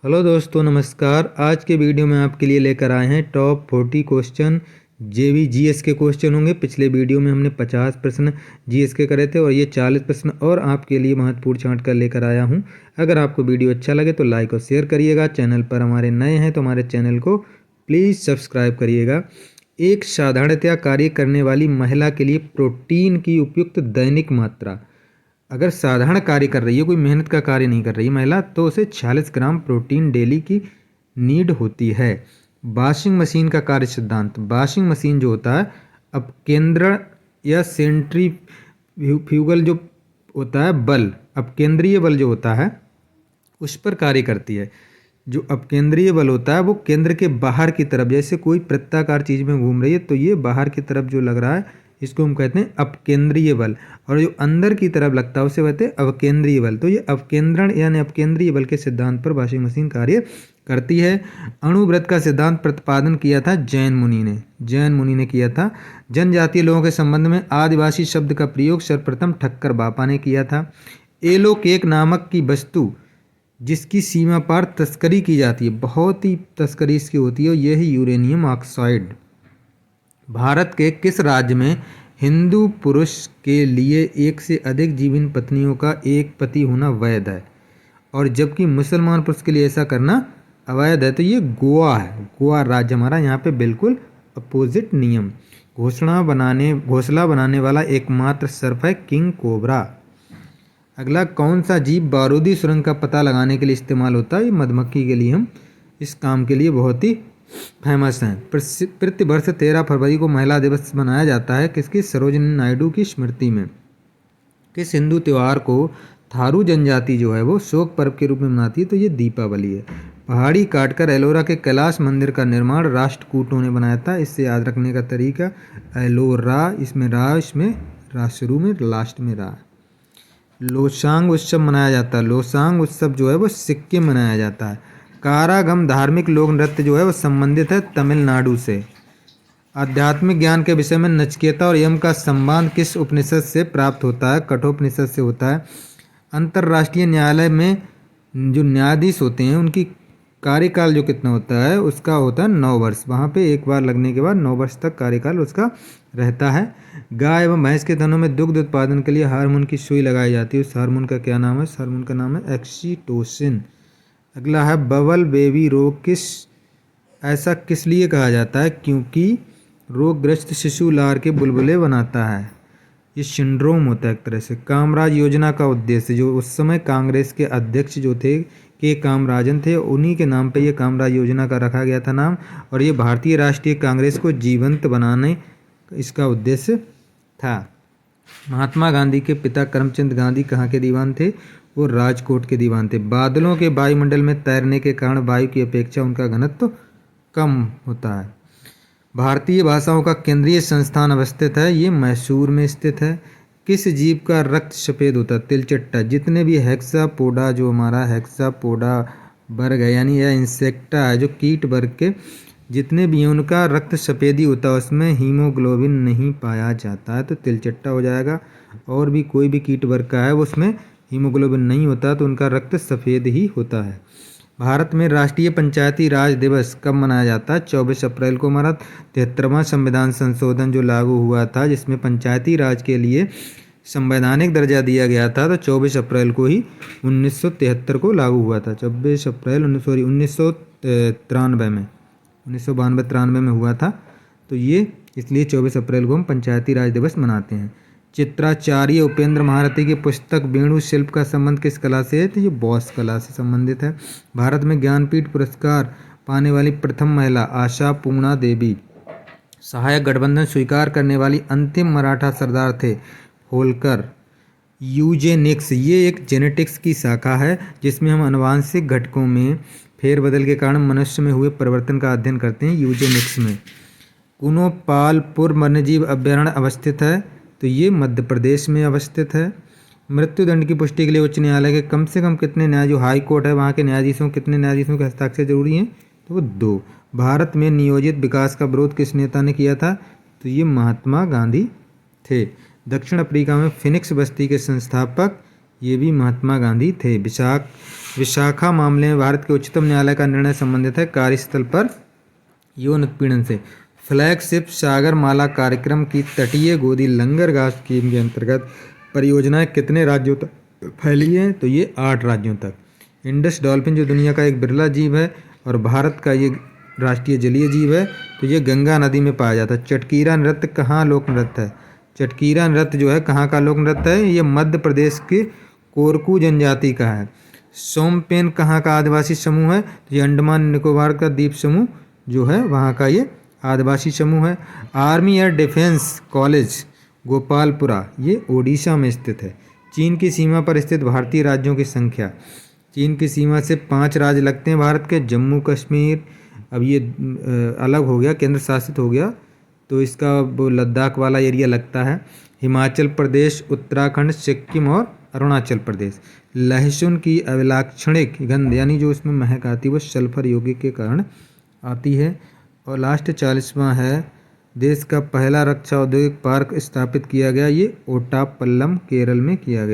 Hello दोस्तों, नमस्कार। आज के वीडियो में आपके लिए लेकर आए हैं टॉप 40 क्वेश्चन जेवी जीएस के क्वेश्चन होंगे। पिछले वीडियो में हमने 50 प्रश्न जीएस के करे थे और ये 40 प्रश्न और आपके लिए महत्वपूर्ण छांट कर लेकर आया हूं। अगर आपको वीडियो अच्छा लगे तो लाइक और शेयर करिएगा। चैनल पर हमारे नए हैं तो हमारे चैनल को प्लीज़ सब्सक्राइब करिएगा। एक साधारणतया कार्य करने वाली महिला के लिए प्रोटीन की उपयुक्त दैनिक मात्रा, अगर साधारण कार्य कर रही है, कोई मेहनत का कार्य नहीं कर रही है महिला, तो उसे 46 ग्राम प्रोटीन डेली की नीड होती है। वॉशिंग मशीन का कार्य सिद्धांत, वॉशिंग मशीन जो होता है अपकेंद्रण या सेंट्रीफ्यूगल जो होता है बल, अपकेंद्रीय बल जो होता है उस पर कार्य करती है। जो अपकेंद्रीय बल होता है वो केंद्र के बाहर की तरफ, जैसे कोई वृत्ताकार चीज़ में घूम रही है तो ये बाहर की तरफ जो लग रहा है इसको हम कहते हैं अपकेंद्रीय बल, और जो अंदर की तरफ लगता है उसे कहते हैं अवकेंद्रीय बल। तो ये अपकेंद्रण यानी अपकेंद्रीय बल के सिद्धांत पर वॉशिंग मशीन कार्य करती है। अणुव्रत का सिद्धांत प्रतिपादन किया था जैन मुनि ने किया था। जनजातीय लोगों के संबंध में आदिवासी शब्द का प्रयोग सर्वप्रथम ठक्कर बापा ने किया था। एलोकेक नामक की वस्तु जिसकी सीमा पार तस्करी की जाती है, बहुत ही तस्करी इसकी होती है, और यह है यूरेनियम ऑक्साइड। भारत के किस राज्य में हिंदू पुरुष के लिए एक से अधिक जीवन पत्नियों का एक पति होना वैध है, और जबकि मुसलमान पुरुष के लिए ऐसा करना अवैध है? तो ये गोवा है, गोवा राज्य हमारा। यहाँ पे बिल्कुल अपोजिट नियम। घोंसला बनाने वाला एकमात्र सर्प है किंग कोबरा। अगला, कौन सा जीव बारूदी सुरंग का पता लगाने के लिए इस्तेमाल होता है? ये मधुमक्खी के लिए हम इस काम के लिए बहुत ही फेमस हैं। प्रतिवर्ष 13 फरवरी को महिला दिवस मनाया जाता है किसकी? सरोजिनी नायडू की स्मृति में। किस हिंदू त्यौहार को थारू जनजाति जो है वो शोक पर्व के रूप में मनाती है? तो ये दीपावली है। पहाड़ी काटकर एलोरा के कैलाश मंदिर का निर्माण राष्ट्रकूटों ने बनाया था। इससे याद रखने का तरीका, एलोरा, इसमें रा, इसमें रा शुरू में, लास्ट में रा। लोसांग उत्सव मनाया जाता है। लोसांग उत्सव जो है वो सिक्किम में मनाया जाता है। कारागम धार्मिक लोक नृत्य जो है वो संबंधित है तमिलनाडु से। आध्यात्मिक ज्ञान के विषय में नचिकेता और यम का संबंध किस उपनिषद से प्राप्त होता है? कठोपनिषद से होता है। अंतर्राष्ट्रीय न्यायालय में जो न्यायाधीश होते हैं उनकी कार्यकाल जो कितना होता है? उसका होता है 9 वर्ष। वहाँ पे एक बार लगने के बाद 9 वर्ष तक कार्यकाल उसका रहता है। गाय एवं भैंस के थनों में दुग्ध उत्पादन के लिए हार्मोन की सुई लगाई जाती है। उस हार्मोन का क्या नाम है? उस हार्मोन का नाम है एक्सीटोसिन। अगला है, बबल बेबी रोग ऐसा किस लिए कहा जाता है? क्योंकि रोगग्रस्त शिशु लार के बुलबुले बनाता है। ये सिंड्रोम होता है एक तरह से। कामराज योजना का उद्देश्य, जो उस समय कांग्रेस के अध्यक्ष जो थे के कामराजन थे, उन्हीं के नाम पे ये कामराज योजना का रखा गया था नाम, और ये भारतीय राष्ट्रीय कांग्रेस को जीवंत बनाने इसका उद्देश्य था। महात्मा गांधी के पिता करमचंद गांधी कहाँ के दीवान थे? वो राजकोट के दीवान थे। बादलों के वायुमंडल में तैरने के कारण वायु की अपेक्षा उनका घनत्व कम होता है। भारतीय भाषाओं का केंद्रीय संस्थान अवस्थित है, ये मैसूर में स्थित है। किस जीव का रक्त सफ़ेद होता है? तिलचट्टा। जितने भी हेक्सापोडा, जो हमारा हेक्सापोडा वर्ग है, यानी यह इंसेक्टा है, जो कीट वर्ग के जितने भी हैं उनका रक्त सफ़ेदी होता है, उसमें हीमोग्लोबिन नहीं पाया जाता है, तो तिलचट्टा हो जाएगा। और भी कोई भी कीट वर्ग का है उसमें हीमोग्लोबिन नहीं होता, तो उनका रक्त सफ़ेद ही होता है। भारत में राष्ट्रीय पंचायती राज दिवस कब मनाया जाता है? 24 अप्रैल को। हमारा 73वां संविधान संशोधन जो लागू हुआ था, जिसमें पंचायती राज के लिए संवैधानिक दर्जा दिया गया था, तो 24 अप्रैल को ही 1973 को लागू हुआ था। 24 अप्रैल 1993 में, 1992-93 में हुआ था। तो ये इसलिए 24 अप्रैल को हम पंचायती राज दिवस मनाते हैं। चित्राचार्य उपेंद्र महारथी की पुस्तक वेणु शिल्प का संबंध किस कला से है? तो ये बॉस कला से संबंधित है। भारत में ज्ञानपीठ पुरस्कार पाने वाली प्रथम महिला आशा पूर्णा देवी। सहायक गठबंधन स्वीकार करने वाली अंतिम मराठा सरदार थे होलकर। यूजेनिक्स, ये एक जेनेटिक्स की शाखा है जिसमें हम आनुवांशिक घटकों में फेरबदल के कारण मनुष्य में हुए परिवर्तन का अध्ययन करते हैं, यूजेनिक्स में। कुनोपालपुर वन्यजीव अभ्यारण्य अवस्थित है, तो ये मध्य प्रदेश में अवस्थित है। मृत्युदंड की पुष्टि के लिए उच्च न्यायालय के कम से कम कितने न्यायाधीश, जो हाई कोर्ट है वहाँ के न्यायाधीशों, कितने न्यायाधीशों के हस्ताक्षर जरूरी हैं? तो वो 2। भारत में नियोजित विकास का विरोध किस नेता ने किया था? तो ये महात्मा गांधी थे। दक्षिण अफ्रीका में फिनिक्स बस्ती के संस्थापक ये भी महात्मा गांधी थे। विशाखा मामले में भारत के उच्चतम न्यायालय का निर्णय संबंधित है कार्यस्थल पर यौन उत्पीड़न से। फ्लैगशिप सागरमाला कार्यक्रम की तटीय गोदी लंगरगाह स्कीम के अंतर्गत परियोजनाएं कितने राज्यों तक फैली हैं? तो ये 8 राज्यों तक। इंडस डॉल्फिन जो दुनिया का एक बिरला जीव है और भारत का ये राष्ट्रीय जलीय जीव है, तो ये गंगा नदी में पाया जाता है। चटकीरा नृत्य कहाँ लोक नृत्य है? चटकीरा नृत्य जो है कहाँ का लोक नृत्य है? ये मध्य प्रदेश के कोरकू जनजाति का है। सोमपेन कहाँ का आदिवासी समूह है? तो ये अंडमान निकोबार का द्वीप समूह जो है वहाँ का ये आदिवासी समूह है। Army air defence college Gopalpura ये ओडिशा में स्थित है। चीन की सीमा पर स्थित भारतीय राज्यों की संख्या। चीन की सीमा से 5 राज्य लगते हैं भारत के। जम्मू कश्मीर अब ये अलग हो गया, केंद्र शासित हो गया, तो इसका वो लद्दाख वाला एरिया लगता है। हिमाचल प्रदेश, उत्तराखंड, सिक्किम और अरुणाचल प्रदेश। लहसुन की अविलाक्षणिक गंध यानी जो उसमें महक आती है वो सल्फर यौगिक के कारण आती है। और लास्ट 40वां है, देश का पहला रक्षा औद्योगिक पार्क स्थापित किया गया, ये ओटापल्लम केरल में किया गया।